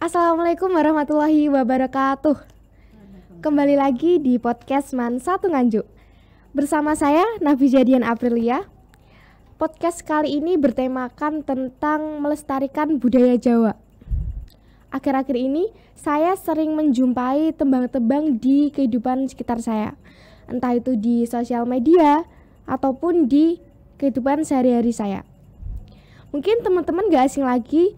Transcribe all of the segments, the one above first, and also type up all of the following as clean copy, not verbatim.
Assalamualaikum warahmatullahi wabarakatuh. Kembali lagi di podcast Man Satu Nganjuk. Bersama saya Nafi Jadian Aprilia. Podcast kali ini bertemakan tentang melestarikan budaya Jawa. Akhir-akhir ini saya sering menjumpai tembang-tembang di kehidupan sekitar saya. Entah itu di sosial media ataupun di kehidupan sehari-hari saya. Mungkin teman-teman gak asing lagi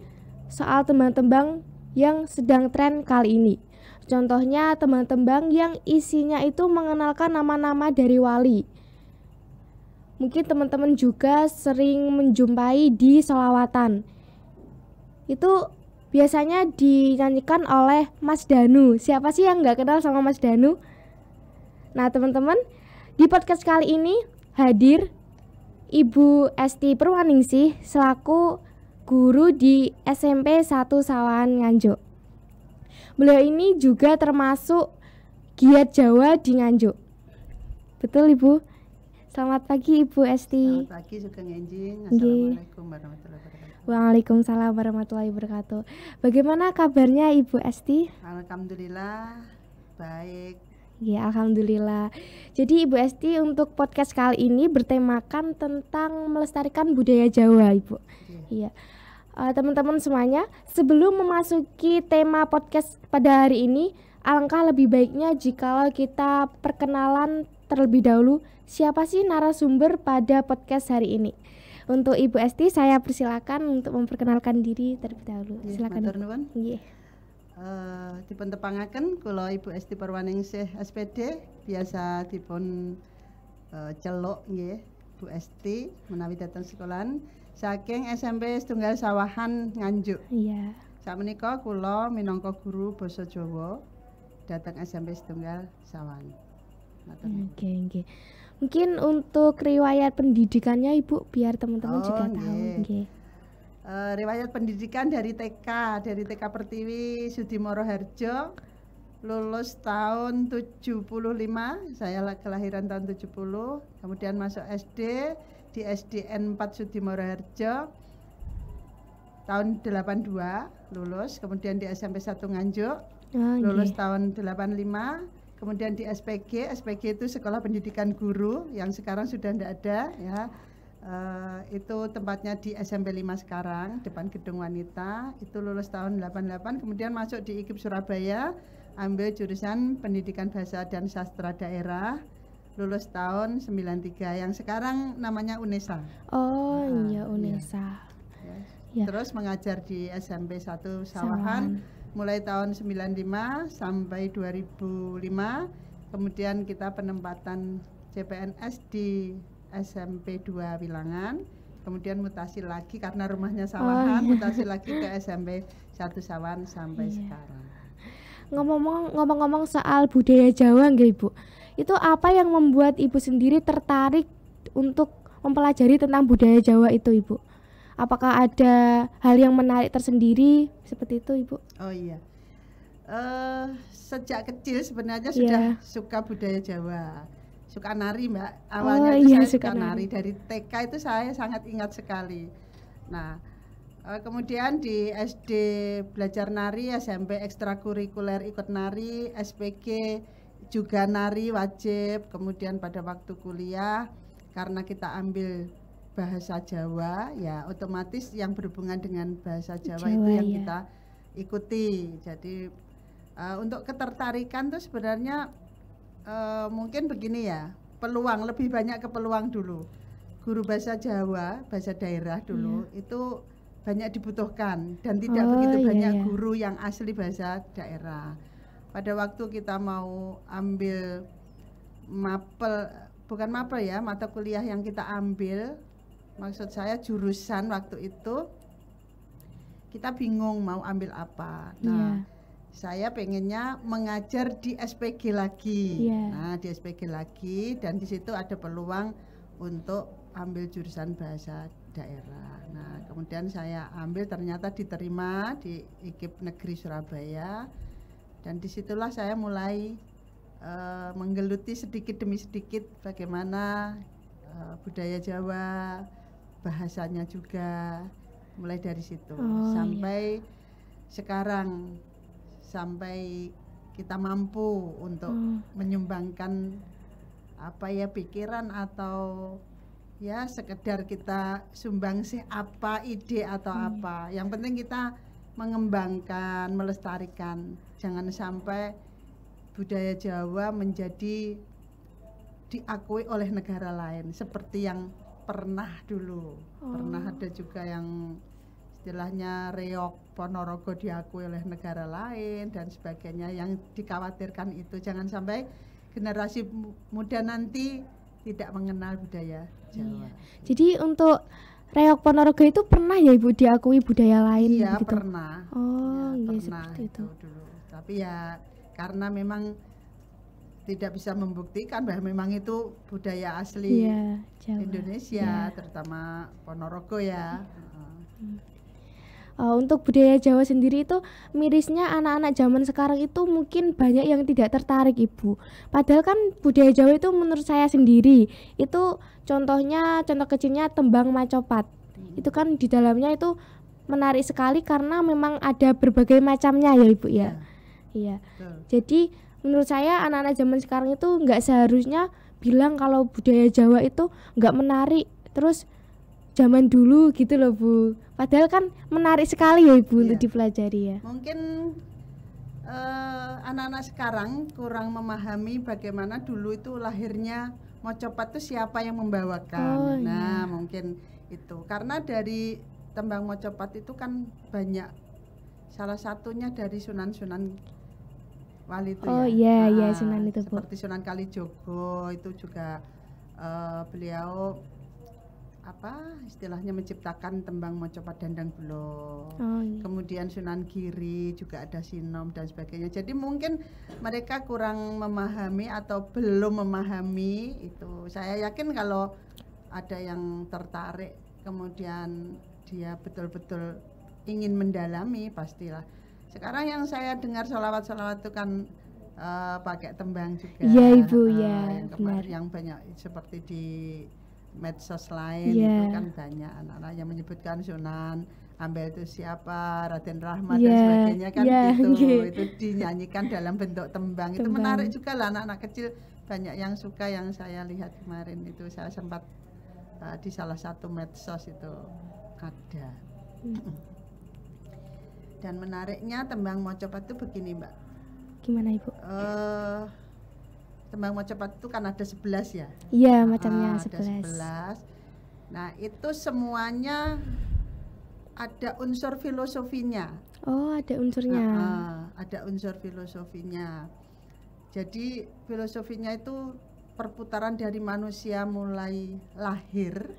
soal tembang-tembang yang sedang tren kali ini. Contohnya tembang-tembang yang isinya itu mengenalkan nama-nama dari wali. Mungkin teman-teman juga sering menjumpai di sholawatan. Itu biasanya dinyanyikan oleh Mas Danu. Siapa sih yang gak kenal sama Mas Danu? Nah teman-teman, di podcast kali ini hadir Ibu Esti Purwaningsih selaku guru di SMP 1 Sawangan Nganjuk. Beliau ini juga termasuk giat Jawa di Nganjuk. Betul Ibu? Selamat pagi Ibu Esti. Selamat pagi Sugeng Enjing. Assalamualaikum warahmatullahi wabarakatuh. Waalaikumsalam warahmatullahi wabarakatuh. Bagaimana kabarnya Ibu Esti? Alhamdulillah baik. Ya, alhamdulillah. Jadi Ibu Esti untuk podcast kali ini bertemakan tentang melestarikan budaya Jawa, Ibu. Iya. Teman-teman semuanya, sebelum memasuki tema podcast pada hari ini, alangkah lebih baiknya jikalau kita perkenalan terlebih dahulu siapa sih narasumber pada podcast hari ini. Untuk Ibu Esti, saya persilakan untuk memperkenalkan diri terlebih dahulu. Silakan. Matur nuwun. Nggih. Dipun tepangaken kula Ibu Esti Purwaningsih SPD, biasa dipun celuk nggih Bu Esti menawi dateng sekolahan saking SMP Setunggal Sawahan Nganjuk. Iya. Sakmenika kula minangka guru basa Jawa dateng SMP Setunggal Sawahan. Matur nuwun. Oke. Mungkin untuk riwayat pendidikannya Ibu biar teman-teman juga tahu. Nggih. Riwayat pendidikan dari TK Pertiwi Sudimoro Harjo, lulus tahun 75, saya kelahiran tahun 70, kemudian masuk SD di SDN 4 Sudimoro Harjo tahun 82 lulus, kemudian di SMP 1 Nganjuk lulus tahun 85, kemudian di SPG itu Sekolah Pendidikan Guru yang sekarang sudah tidak ada ya. Itu tempatnya di SMP 5 sekarang, depan Gedung Wanita. Itu lulus tahun 88, kemudian masuk di IKIP Surabaya, ambil jurusan Pendidikan Bahasa dan Sastra Daerah, lulus tahun 93, yang sekarang namanya UNESA. Iya UNESA. Ya. Terus mengajar di SMP 1 Sawahan mulai tahun 95 sampai 2005. Kemudian kita penempatan CPNS di SMP 2 Wilangan, kemudian mutasi lagi karena rumahnya Sawahan, mutasi lagi ke SMP 1 Sawahan sampai sekarang. Ngomong-ngomong soal budaya Jawa nggih Ibu, itu apa yang membuat Ibu sendiri tertarik untuk mempelajari tentang budaya Jawa itu Ibu? Apakah ada hal yang menarik tersendiri seperti itu Ibu? Oh iya, sejak kecil sebenarnya sudah suka budaya Jawa. Suka nari Mbak, awalnya itu saya suka nari. Dari TK itu saya sangat ingat sekali. Nah kemudian di SD belajar nari, SMP ekstrakurikuler ikut nari, SPG juga nari wajib. Kemudian pada waktu kuliah karena kita ambil bahasa Jawa ya otomatis yang berhubungan dengan bahasa Jawa itu yang kita ikuti. Jadi untuk ketertarikan tuh sebenarnya mungkin begini ya, peluang, lebih banyak ke peluang dulu. Guru bahasa Jawa, bahasa daerah dulu itu banyak dibutuhkan dan tidak begitu banyak guru yang asli bahasa daerah. Pada waktu kita mau ambil mapel ya, mata kuliah yang kita ambil, maksud saya jurusan waktu itu kita bingung mau ambil apa. Nah saya pengennya mengajar di SPG lagi. Nah, di SPG lagi dan di situ ada peluang untuk ambil jurusan bahasa daerah. Nah, kemudian saya ambil, ternyata diterima di IKIP Negeri Surabaya. Dan disitulah saya mulai menggeluti sedikit demi sedikit bagaimana budaya Jawa, bahasanya juga, mulai dari situ sampai sekarang sampai kita mampu untuk menyumbangkan apa ya pikiran atau ya sekedar kita sumbangsih apa ide atau apa. Yang penting kita mengembangkan, melestarikan. Jangan sampai budaya Jawa menjadi diakui oleh negara lain seperti yang pernah dulu. Pernah ada juga yang istilahnya reog Ponorogo diakui oleh negara lain dan sebagainya. Yang dikhawatirkan itu jangan sampai generasi muda nanti tidak mengenal budaya Jawa. Jadi untuk reog Ponorogo itu pernah ya Ibu diakui budaya lain? Iya begitu? Pernah. Oh ya, iya pernah seperti itu dulu. Tapi ya karena memang tidak bisa membuktikan bahwa memang itu budaya asli Jawa. Indonesia, terutama Ponorogo ya. Untuk budaya Jawa sendiri itu mirisnya anak-anak zaman sekarang itu mungkin banyak yang tidak tertarik Ibu. Padahal kan budaya Jawa itu menurut saya sendiri itu contoh kecilnya tembang macopat. Itu kan di dalamnya itu menarik sekali karena memang ada berbagai macamnya ya Ibu ya. Iya. Jadi menurut saya anak-anak zaman sekarang itu nggak seharusnya bilang kalau budaya Jawa itu nggak menarik. Terus zaman dulu gitu loh Bu. Padahal kan menarik sekali ya Ibu untuk dipelajari ya. Mungkin anak-anak sekarang kurang memahami bagaimana dulu itu lahirnya mocopat itu siapa yang membawakan. Mungkin itu karena dari tembang mocopat itu kan banyak, salah satunya dari Sunan Wali itu Sunan itu Bu. Seperti Sunan Kalijogo itu juga beliau istilahnya menciptakan tembang mocopat Dandang Bulo. Kemudian Sunan Giri juga ada sinom dan sebagainya. Jadi mungkin mereka kurang memahami atau belum memahami itu. Saya yakin kalau ada yang tertarik kemudian dia betul-betul ingin mendalami pastilah. Sekarang yang saya dengar sholawat-sholawat itu kan pakai tembang juga. Iya Ibu yang banyak seperti di medsos lain itu kan banyak anak-anak yang menyebutkan Sunan Ampel itu siapa, Raden Rahmat dan sebagainya kan itu dinyanyikan dalam bentuk tembang. Itu menarik juga lah, anak-anak kecil banyak yang suka, yang saya lihat kemarin itu saya sempat di salah satu medsos itu ada. Dan menariknya tembang mocopat itu begini Mbak. Gimana Ibu? Tembang mocopat itu kan ada 11 ya? Iya, macamnya 11. Nah, itu semuanya ada unsur filosofinya. Oh, ada unsurnya. Ada unsur filosofinya. Jadi filosofinya itu perputaran dari manusia mulai lahir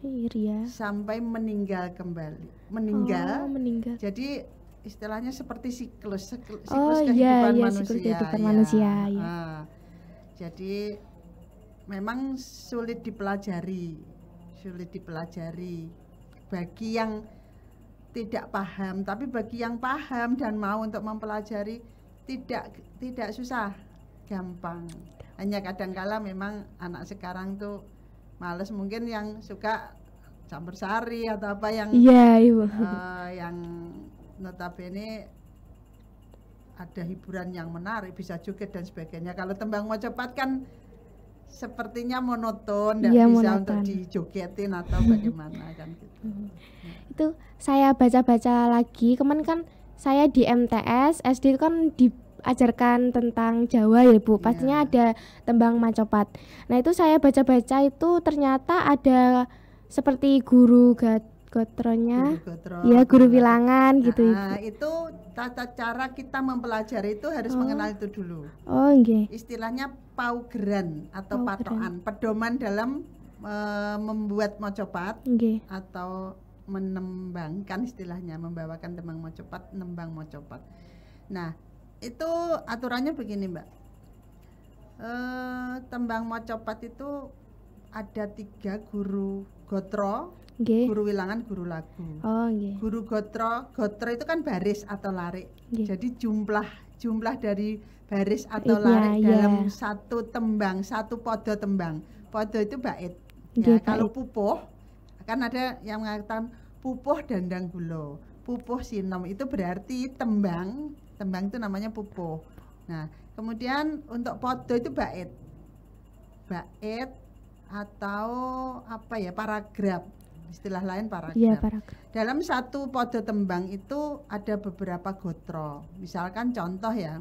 sampai meninggal kembali. Meninggal. Jadi istilahnya seperti siklus kehidupan manusia. Jadi memang sulit dipelajari bagi yang tidak paham, tapi bagi yang paham dan mau untuk mempelajari tidak susah, gampang. Hanya kadangkala memang anak sekarang tuh males, mungkin yang suka campur sari atau apa yang yang notabene ada hiburan yang menarik, bisa joget dan sebagainya. Kalau tembang mocopat kan sepertinya monoton, tidak bisa untuk dijogetin atau bagaimana kan gitu. Itu saya baca-baca lagi, kemarin kan saya di MTS SD itu kan diajarkan tentang Jawa ya Bu. Pastinya ada tembang macopat. Nah itu saya baca-baca itu ternyata ada seperti guru gotronya, guru bilangan gitu Ibu. Itu tata cara kita mempelajari itu harus mengenal itu dulu. Istilahnya paugeran atau patokan, pedoman dalam membuat mocopat atau menembangkan, istilahnya membawakan tembang mocopat, nembang mocopat. Nah itu aturannya begini Mbak. Tembang mocopat itu ada 3 guru gotro, guru wilangan, guru lagu. Guru gotro itu kan baris atau larik. Jadi jumlah dari baris atau larik dalam satu tembang, satu podo tembang. Podo itu bait. Kalau pupuh kan ada yang mengatakan pupuh Dandang Bulo. pupuh sinom itu berarti tembang itu namanya pupuh. Nah kemudian untuk podo itu bait atau apa ya, paragraf, istilah lain paragraf. Iya, paragraf. Dalam satu podo tembang itu ada beberapa gotro. Misalkan contoh ya,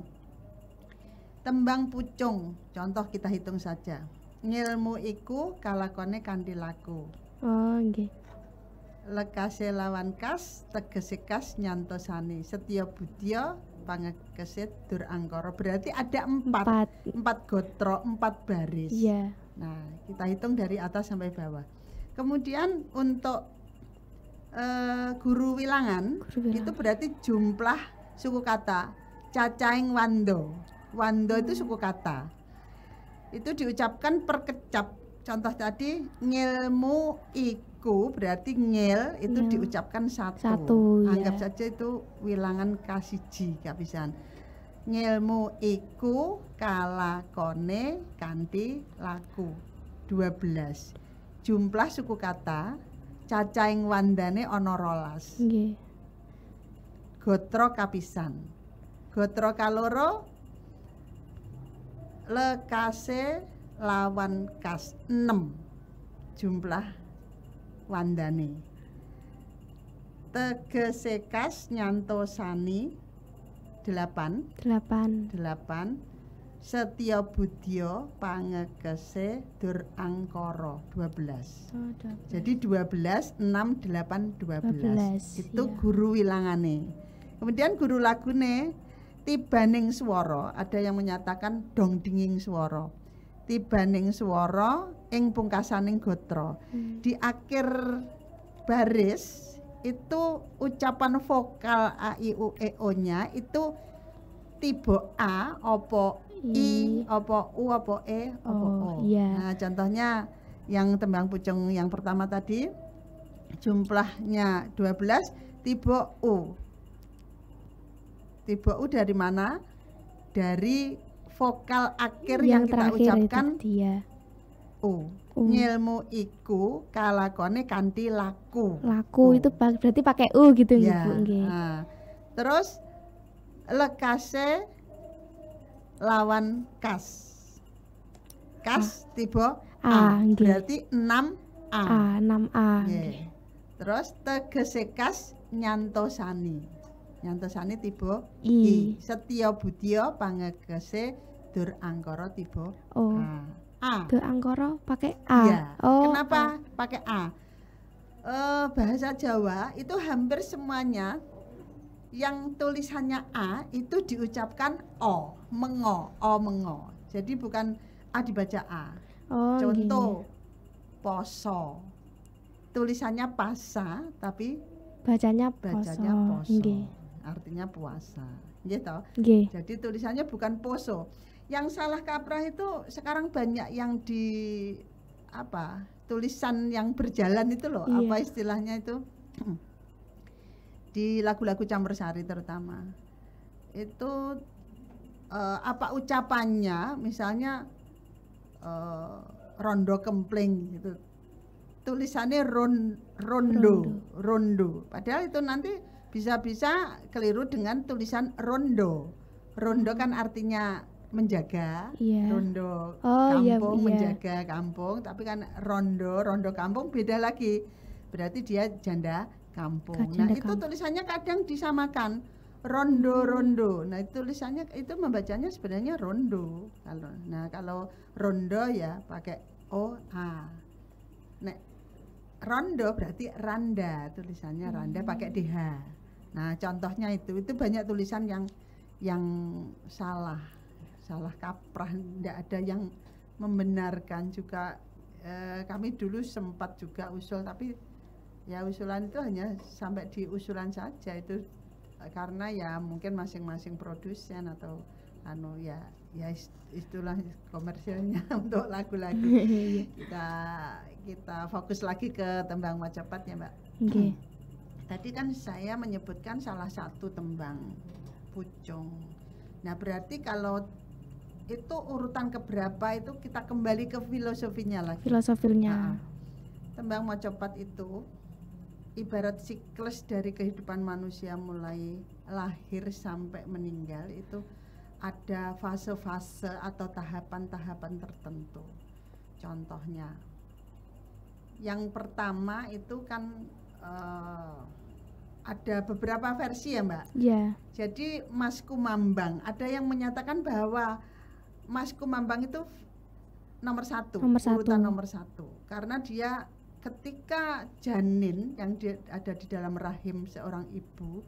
tembang pucung, contoh kita hitung saja. Ngilmu iku kalakone kanthi laku. Oh nggih. Lekase lawan kas, tegese kas nyantosani, setya budya pangekese dur angkara. Berarti ada empat gotro, 4 baris. Iya. Nah kita hitung dari atas sampai bawah. Kemudian untuk guru wilangan itu berarti jumlah suku kata cacahing wando. Wando itu suku kata. Itu diucapkan per kecap. Contoh tadi ngilmu iku berarti ngil itu diucapkan satu. Anggap saja itu wilangan kasiji kapisan. Ngilmu iku kalakone kanthi laku 12. Jumlah suku kata cacahing wandane ana 12. Nggih. Gotro kapisan. Gotro kaloro lekase lawan kas 6 jumlah wandane. Tegese kas nyantosani 8. Setya budya pangekese dur angkara 12. Jadi 12, 6, 8, 12. Itu guru wilangane. Kemudian guru lagune tibaning swara, ada yang menyatakan dong dinging swara. Tibaning swara ing pungkasaning gotra. Di akhir baris itu ucapan vokal a i u e o nya itu tiba a apa I, apa U, apa E, apa O. Iya. Nah, contohnya yang tembang pucung yang pertama tadi jumlahnya 12, tiba U. Tiba U dari mana? Dari vokal akhir yang kita ucapkan U. Ngilmu iku kalakone kanthi laku. Laku itu berarti pakai U gitu ya, Bu. Nah, terus lekase lawan kas. Kas tiba A. Berarti 6A. 6A. Terus tegese kas nyantosani. Nyantosani tiba I. Setya budya pangegese dur angkara tiba A. Dur angkara pakai A. Ya. Kenapa pakai A? Bahasa Jawa itu hampir semuanya yang tulisannya A itu diucapkan O, mengo, O mengo. Jadi bukan A dibaca A. Contoh poso. Tulisannya pasa tapi bacanya poso. Artinya puasa. Gitu. Jadi tulisannya bukan poso. Yang salah kaprah itu sekarang banyak yang di tulisan yang berjalan itu loh, apa istilahnya itu? Di lagu-lagu campursari terutama itu apa ucapannya, misalnya rondo kempling gitu, tulisannya rondo, padahal itu nanti bisa keliru dengan tulisan rondo. Rondo kan artinya menjaga, rondo kampung, menjaga kampung, tapi kan rondo kampung beda lagi, berarti dia janda kampung. Nah itu tulisannya kadang disamakan rondo. Nah tulisannya itu membacanya sebenarnya rondo. Kalau rondo ya pakai O A. Nek rondo berarti randa, tulisannya randa pakai DH. Nah contohnya itu banyak tulisan yang salah kaprah, tidak ada yang membenarkan juga. Kami dulu sempat juga usul, tapi ya usulan itu hanya sampai di usulan saja, itu karena ya mungkin masing-masing produsen atau ya istilah komersialnya untuk lagu-lagu. kita fokus lagi ke tembang Macapat ya Mbak. Tadi kan saya menyebutkan salah satu tembang pucung. Nah berarti kalau itu urutan keberapa itu kita kembali ke filosofinya lagi. Filosofinya. Tembang Macapat itu ibarat siklus dari kehidupan manusia mulai lahir sampai meninggal itu ada fase-fase atau tahapan-tahapan tertentu. Contohnya, yang pertama itu kan ada beberapa versi ya Mbak. Yeah. Jadi Mas Kumambang, ada yang menyatakan bahwa Mas Kumambang itu nomor satu, urutan nomor satu, karena dia ketika janin yang ada di dalam rahim seorang ibu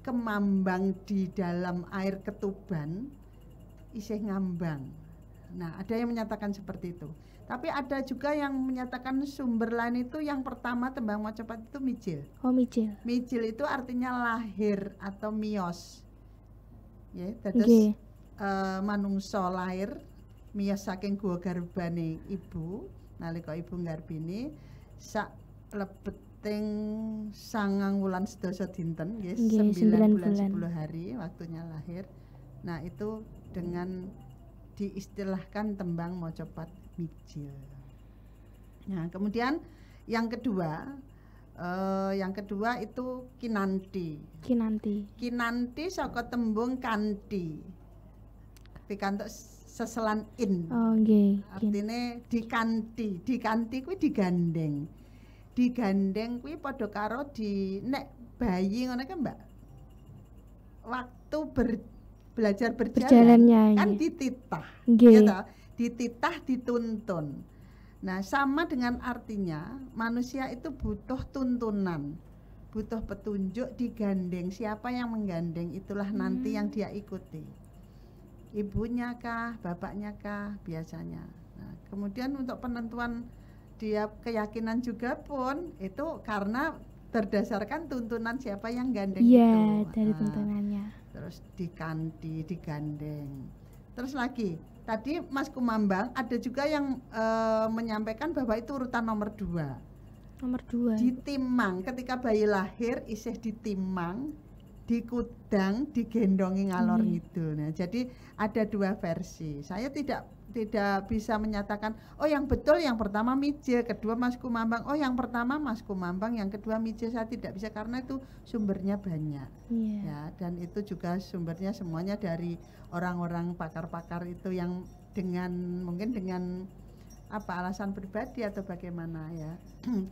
kemambang di dalam air ketuban, isih ngambang. Nah, ada yang menyatakan seperti itu. Tapi ada juga yang menyatakan sumber lain itu yang pertama tembang Mojopat itu mijil. Oh, mijil. Mijil itu artinya lahir atau mios. Ya, terus manungsa lahir mios saking guwa garbane ibu, nalika ibu nggarbini sak lebeting 9 wulan 11 dinten, nggih, 9 bulan 10 hari waktunya lahir. Nah, itu dengan diistilahkan tembang Mojopat mijil. Nah, kemudian yang kedua itu kinanti. Kinanti saka tembung kanti. Pikantuk seselan in. Oh, nggih. Artine dikanti. Dikanti kuwi digandeng. Digandeng kuwi padha karo nek bayi ngono kan, Mbak. Waktu belajar berjalan kan dititah. Gitu. Dititah, dituntun. Nah, sama dengan artinya manusia itu butuh tuntunan, butuh petunjuk, digandeng. Siapa yang menggandeng itulah nanti yang dia ikuti. Ibunya kah, bapaknya kah biasanya. Nah, kemudian untuk penentuan dia keyakinan juga pun itu karena berdasarkan tuntunan siapa yang gandeng itu. Iya, dari tuntunannya. Terus dikanti, digandeng. Terus lagi, tadi Mas Kumambang ada juga yang menyampaikan bahwa itu urutan nomor 2. Nomor 2. Ditimang, ketika bayi lahir isih ditimang, dikudang, digendongi ngalor ngidul. Nah, jadi ada 2 versi. Saya tidak bisa menyatakan oh yang betul yang pertama mijil, kedua Mas Kumambang. Oh yang pertama Mas Kumambang, yang kedua mijil. Saya tidak bisa karena itu sumbernya banyak. Ya, dan itu juga sumbernya semuanya dari orang-orang pakar-pakar itu yang mungkin dengan alasan pribadi atau bagaimana ya.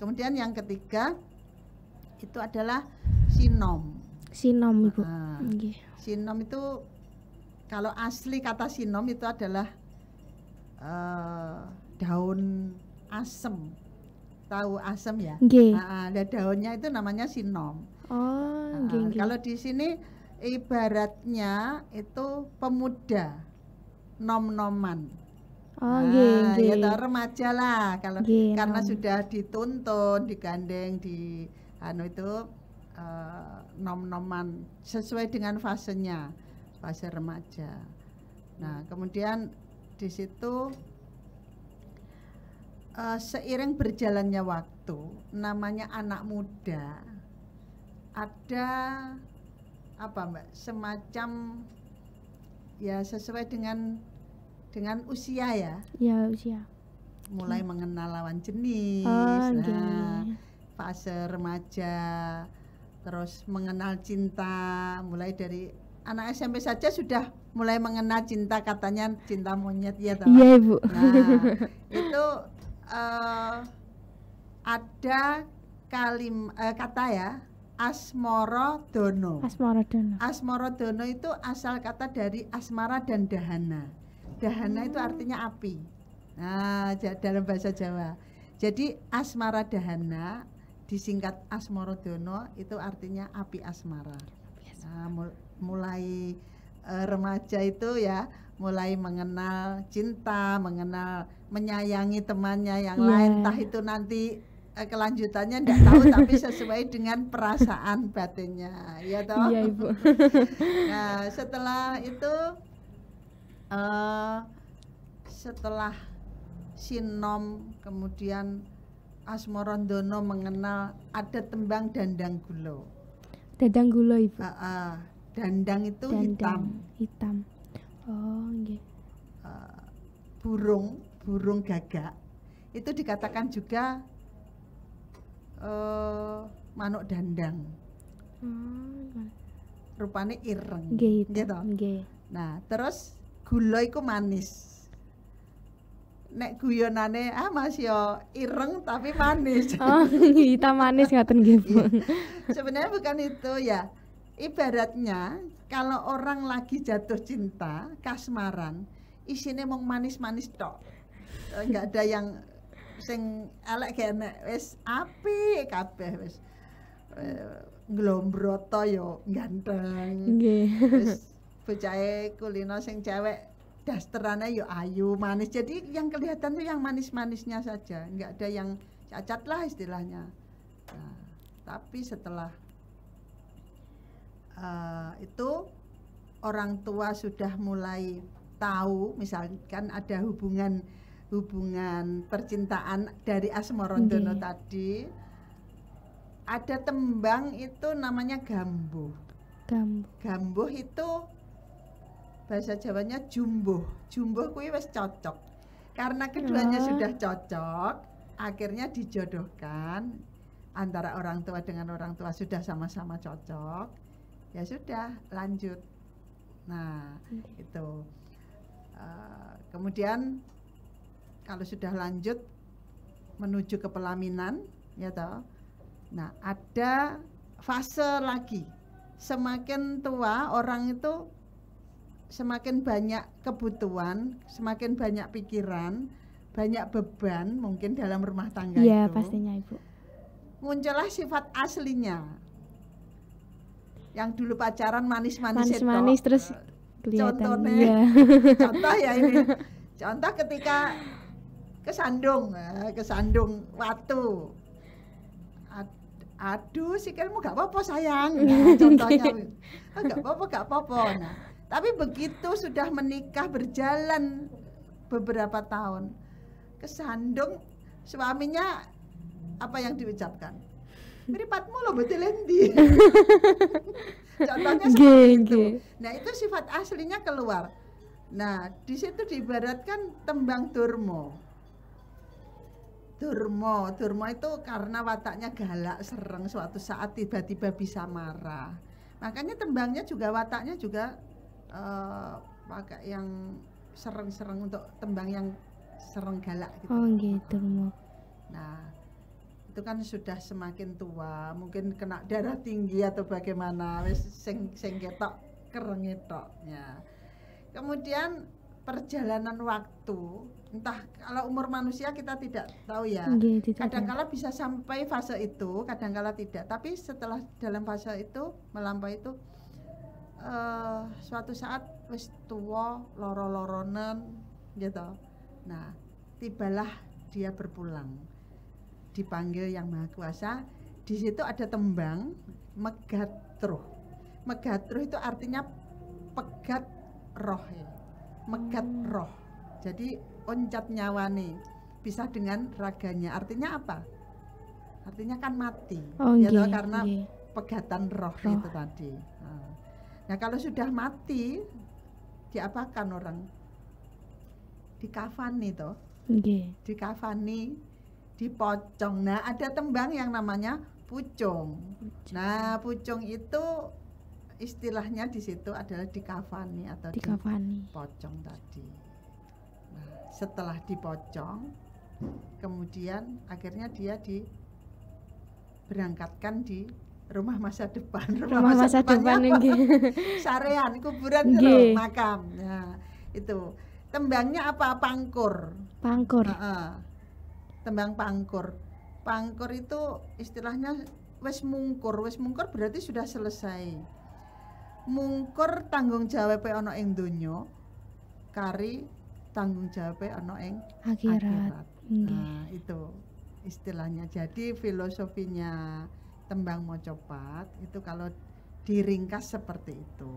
Kemudian yang ketiga itu adalah sinom. Sinom, Ibu. Sinom itu kalau asli kata sinom itu adalah daun asem. Tahu asem ya? Ada daunnya itu namanya sinom. Kalau di sini ibaratnya itu pemuda, nom-noman. Ya remaja lah kalau karena sudah dituntun, digandeng, itu nom-noman sesuai dengan fasenya, fase remaja. Nah, kemudian di situ seiring berjalannya waktu, namanya anak muda, ada Mbak, semacam ya sesuai dengan usia ya. Ya, usia. Mulai mengenal lawan jenis, fase remaja, terus mengenal cinta, mulai dari anak SMP saja sudah mulai mengenal cinta, katanya cinta monyet ya toh. Iya, Ibu. Nah, itu ada kata ya, asmara dono. Asmara dono itu asal kata dari asmara dan dahana. Dahana itu artinya api. Nah, dalam bahasa Jawa. Jadi asmara dahana disingkat asmara dono itu artinya api asmara. Nah, mulai remaja itu ya mulai mengenal cinta, menyayangi temannya yang lain, entah itu nanti kelanjutannya enggak tahu tapi sesuai dengan perasaan batinnya, ya toh. Iya, Ibu. Nah, setelah itu setelah sinom kemudian asmarandono mengenal ada tembang dandang gulo. Dandang gulo, Ibu. Dandang itu hitam. Oh, nggih. Burung gagak itu dikatakan juga manuk dandang. Rupane ireng. Gitu. Nah, terus gula iku manis. Nek guyonane Mas yo ireng tapi manis. Oh, hitam manis ngoten nggih, Bu. Sebenarnya bukan itu ya. Ibaratnya kalau orang lagi jatuh cinta, kasmaran, isine mung manis-manis tok. Enggak ada yang sing elek kene, wis apik kabeh wis. Nglombroto yo ganteng. Nggih. Wis bocahe kulino sing cewek dasterannya yo ayu manis, jadi yang kelihatan tuh yang manis-manisnya saja, nggak ada yang cacat lah istilahnya. Nah, tapi setelah itu orang tua sudah mulai tahu, misalkan ada hubungan percintaan dari Asmarandono tadi, ada tembang itu namanya gambuh. Gambuh itu bahasa Jawanya jumbuh. Jumbuh kuwi wis cocok. Karena keduanya sudah cocok, akhirnya dijodohkan antara orang tua dengan orang tua, sudah sama-sama cocok. Ya sudah, lanjut. Nah, itu. Kemudian kalau sudah lanjut menuju ke pelaminan, ya toh. Nah, ada fase lagi. Semakin tua orang itu semakin banyak kebutuhan, semakin banyak pikiran, banyak beban mungkin dalam rumah tangga itu. Iya, pastinya Ibu. Muncullah sifat aslinya. Yang dulu pacaran manis-manis terus kelihatan. Contohnya, contoh ya ini. Contoh ketika kesandung watu. Aduh, sikilmu gak apa-apa sayang. Nah, contohnya, gak apa-apa. Nah, tapi begitu sudah menikah berjalan beberapa tahun, kesandung suaminya apa yang diucapkan? Mripatmu lo betul endi. Contohnya seperti itu. Nah, itu sifat aslinya keluar. Nah, di situ diibaratkan tembang Durmo. Durmo itu karena wataknya galak, sereng, suatu saat tiba-tiba bisa marah. Makanya tembangnya juga wataknya juga pakai yang sereng-sereng untuk tembang yang sereng galak gitu. Oh gitu. Nah, itu kan sudah semakin tua, mungkin kena darah tinggi atau bagaimana, wis sing ketok kereng etoknya. Kemudian perjalanan waktu, entah kalau umur manusia kita tidak tahu ya. Kadangkala bisa sampai fase itu, kadangkala tidak. Tapi setelah dalam fase itu melampaui itu, suatu saat wis tua, loro-loronen gitu. Nah, tibalah dia berpulang, dipanggil Yang Maha Kuasa. Di situ ada tembang Megatruh. Megatruh itu artinya pegat roh ya. Megat roh. Jadi oncat nyawane, bisa dengan raganya. Artinya apa? Artinya kan mati. Ya karena pegatan roh itu tadi. Nah, kalau sudah mati, diapakan orang? Dikafani toh. Dikafani, dipocong. Nah, ada tembang yang namanya pucung. Nah, pucung itu istilahnya di situ adalah dikafani atau dipocong tadi. Nah, setelah dipocong, kemudian akhirnya dia diberangkatkan di rumah masa depan. Rumah masa depan sarean, kuburan itu makam. Nah, itu tembangnya apa? Pangkur. Tembang pangkur. Pangkur itu istilahnya wis mungkur berarti sudah selesai. Mungkur tanggung jawab ana ing donya, kari tanggung jawab ana ing akhirat. Nah, itu istilahnya. Jadi filosofinya tembang Mojopat itu kalau diringkas seperti itu.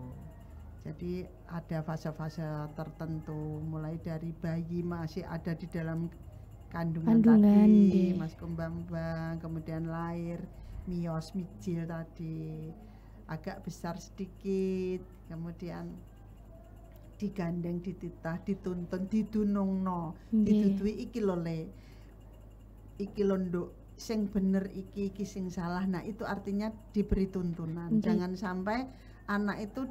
Jadi ada fase-fase tertentu, mulai dari bayi masih ada di dalam kandungan tadi, Mas Kumbang-bang, kemudian lahir, mios, mijil tadi, agak besar sedikit, kemudian digandeng, dititah, dituntun, didunungno, ditutui iki lho le, iki lho nduk, sing bener iki sing salah. Nah itu artinya diberi tuntunan. Jangan sampai anak itu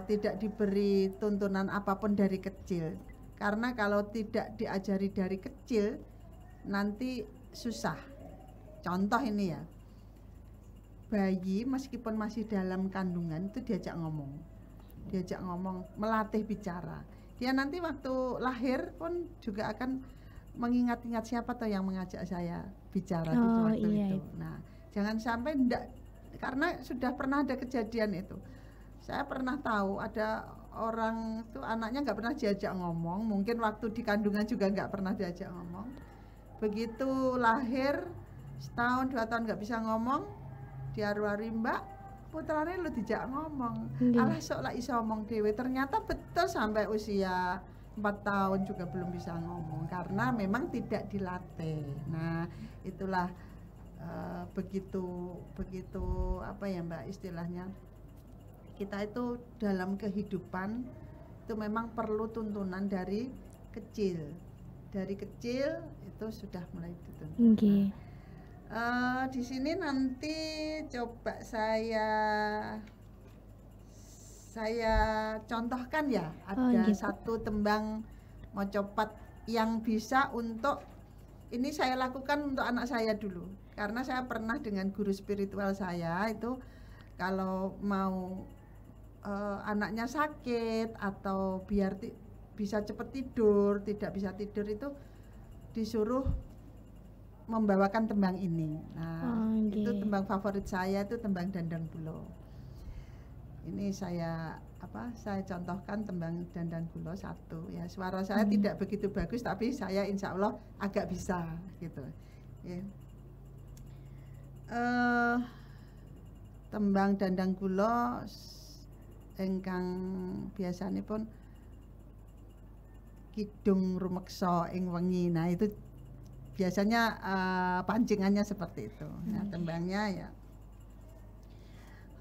tidak diberi tuntunan apapun dari kecil, karena kalau tidak diajari dari kecil nanti susah. Contoh ini ya, bayi meskipun masih dalam kandungan itu diajak ngomong, melatih bicara. Dia nanti waktu lahir pun juga akan mengingat-ingat siapa tuh yang mengajak saya bicara di waktu itu. Nah, jangan sampai enggak, karena sudah pernah ada kejadian itu. Saya pernah tahu ada orang tuh anaknya nggak pernah diajak ngomong, mungkin waktu di kandungan juga nggak pernah diajak ngomong. Begitu lahir, setahun 2 tahun nggak bisa ngomong, diaru-ari mbak putrane lu dijak ngomong. Alah sok lah iso ngomong dewe, ternyata betul sampai usia 4 tahun juga belum bisa ngomong karena memang tidak dilatih. Nah itulah begitu apa ya mbak istilahnya, kita itu dalam kehidupan itu memang perlu tuntunan dari kecil itu sudah mulai dituntun. Di sini nanti coba saya contohkan ya, ada satu tembang mocopat yang bisa untuk ini saya lakukan untuk anak saya dulu, karena saya pernah dengan guru spiritual saya itu kalau mau anaknya sakit atau biar bisa cepat tidur, tidak bisa tidur itu disuruh membawakan tembang ini. Nah, itu tembang favorit saya itu tembang Dandang Bulo. Ini saya contohkan tembang Dandang Bulo 1 ya. Suara saya tidak begitu bagus tapi saya insya Allah agak bisa gitu. Ya. Tembang Dandang Bulo ingkang biasanipun kidung rumeksa ing wengi. Nah, itu biasanya pancingannya seperti itu. Nah, tembangnya ya.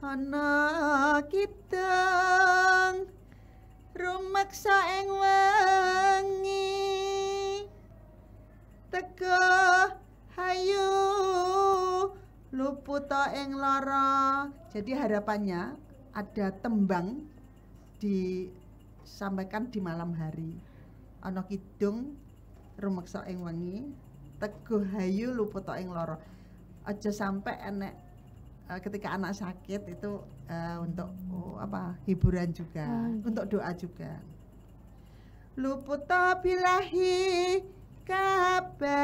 Ana kidung rumeksa ing wengi, teka hayu luputa ing lara. Jadi harapannya ada tembang disampaikan di malam hari. Ana kidung rumeksa ing wengi, teguh hayu luput ing lara. Aja sampai enek ketika anak sakit itu untuk hiburan juga, untuk doa juga. Luput bilahi kabeh,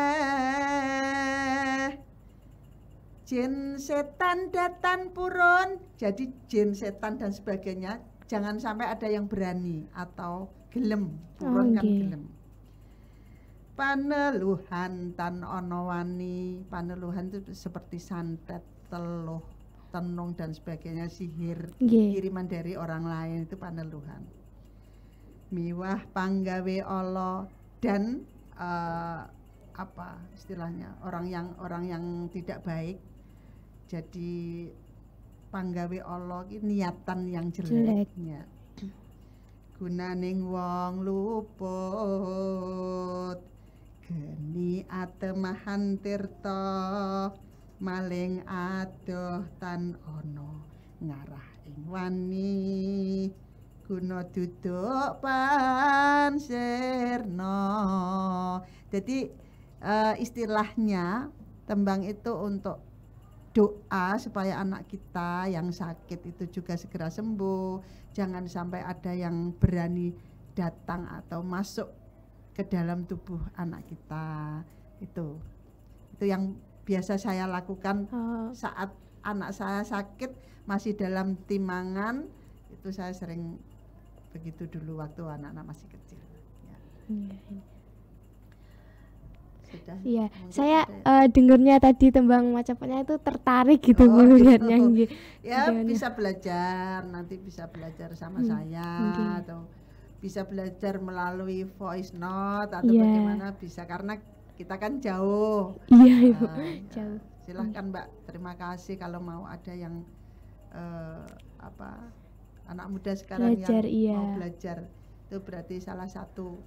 jin setan datan purun. Jadi jin setan dan sebagainya jangan sampai ada yang berani atau gelem, purun kan gelem. Paneluhan tan ono wani, paneluhan itu seperti santet, teluh, tenung dan sebagainya, sihir, kiriman dari orang lain itu paneluhan. Miwah panggawe Allah dan istilahnya orang yang tidak baik. Jadi panggawe Allah ini niatan yang jeleknya. Gunaning wong luput, geni atemahan tirta, maling adoh tan ono ngarah ing wani, guna duduk pansirna. Jadi istilahnya tembang itu untuk doa supaya anak kita yang sakit itu juga segera sembuh. Jangan sampai ada yang berani datang atau masuk ke dalam tubuh anak kita. Itu yang biasa saya lakukan saat anak saya sakit masih dalam timangan. Itu saya sering begitu dulu waktu anak-anak masih kecil ya. Iya, saya dengernya tadi tembang macamnya itu tertarik gitu melihatnya. Ya bisa belajar, nanti bisa belajar sama saya atau bisa belajar melalui voice note atau bagaimana bisa, karena kita kan jauh. Iya Ibu, jauh. Silahkan Mbak, terima kasih kalau mau ada yang anak muda sekarang belajar, yang mau belajar, itu berarti salah satu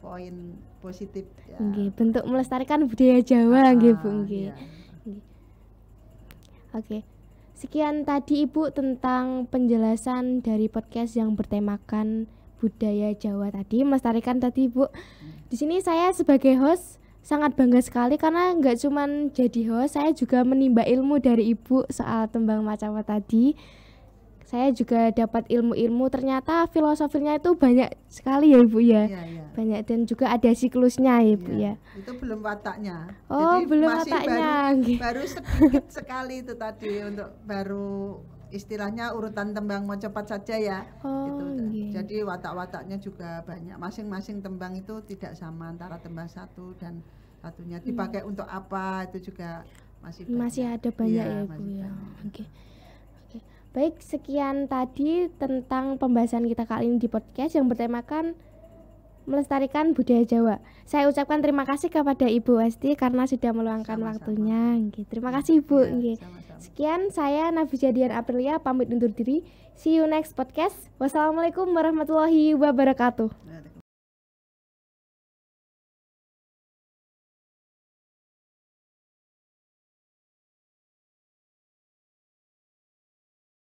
poin positif ya. Bentuk melestarikan budaya Jawa nggih Bu nggih. Iya. Oke. Sekian tadi Ibu tentang penjelasan dari podcast yang bertemakan budaya Jawa tadi, melestarikan tadi Ibu. Di sini saya sebagai host sangat bangga sekali karena nggak cuman jadi host, saya juga menimba ilmu dari Ibu soal tembang Macawa tadi. Saya juga dapat ilmu-ilmu, ternyata filosofinya itu banyak sekali ya Ibu ya. Iya. Banyak dan juga ada siklusnya ya Ibu ya. Itu belum wataknya. Oh, jadi belum masih wataknya. baru sedikit sekali itu tadi untuk baru istilahnya urutan tembang Mojopat saja ya. Oh, jadi watak-wataknya juga banyak. Masing-masing tembang itu tidak sama antara tembang satu dan satunya. Dipakai untuk apa itu juga masih ada banyak ya Bu ya. Oke. Baik, sekian tadi tentang pembahasan kita kali ini di podcast yang bertemakan melestarikan budaya Jawa. Saya ucapkan terima kasih kepada Ibu Esti karena sudah meluangkan waktunya. Terima kasih Ibu. Sekian, saya Nafisa Dian Aprilia pamit undur diri. See you next podcast. Wassalamualaikum warahmatullahi wabarakatuh.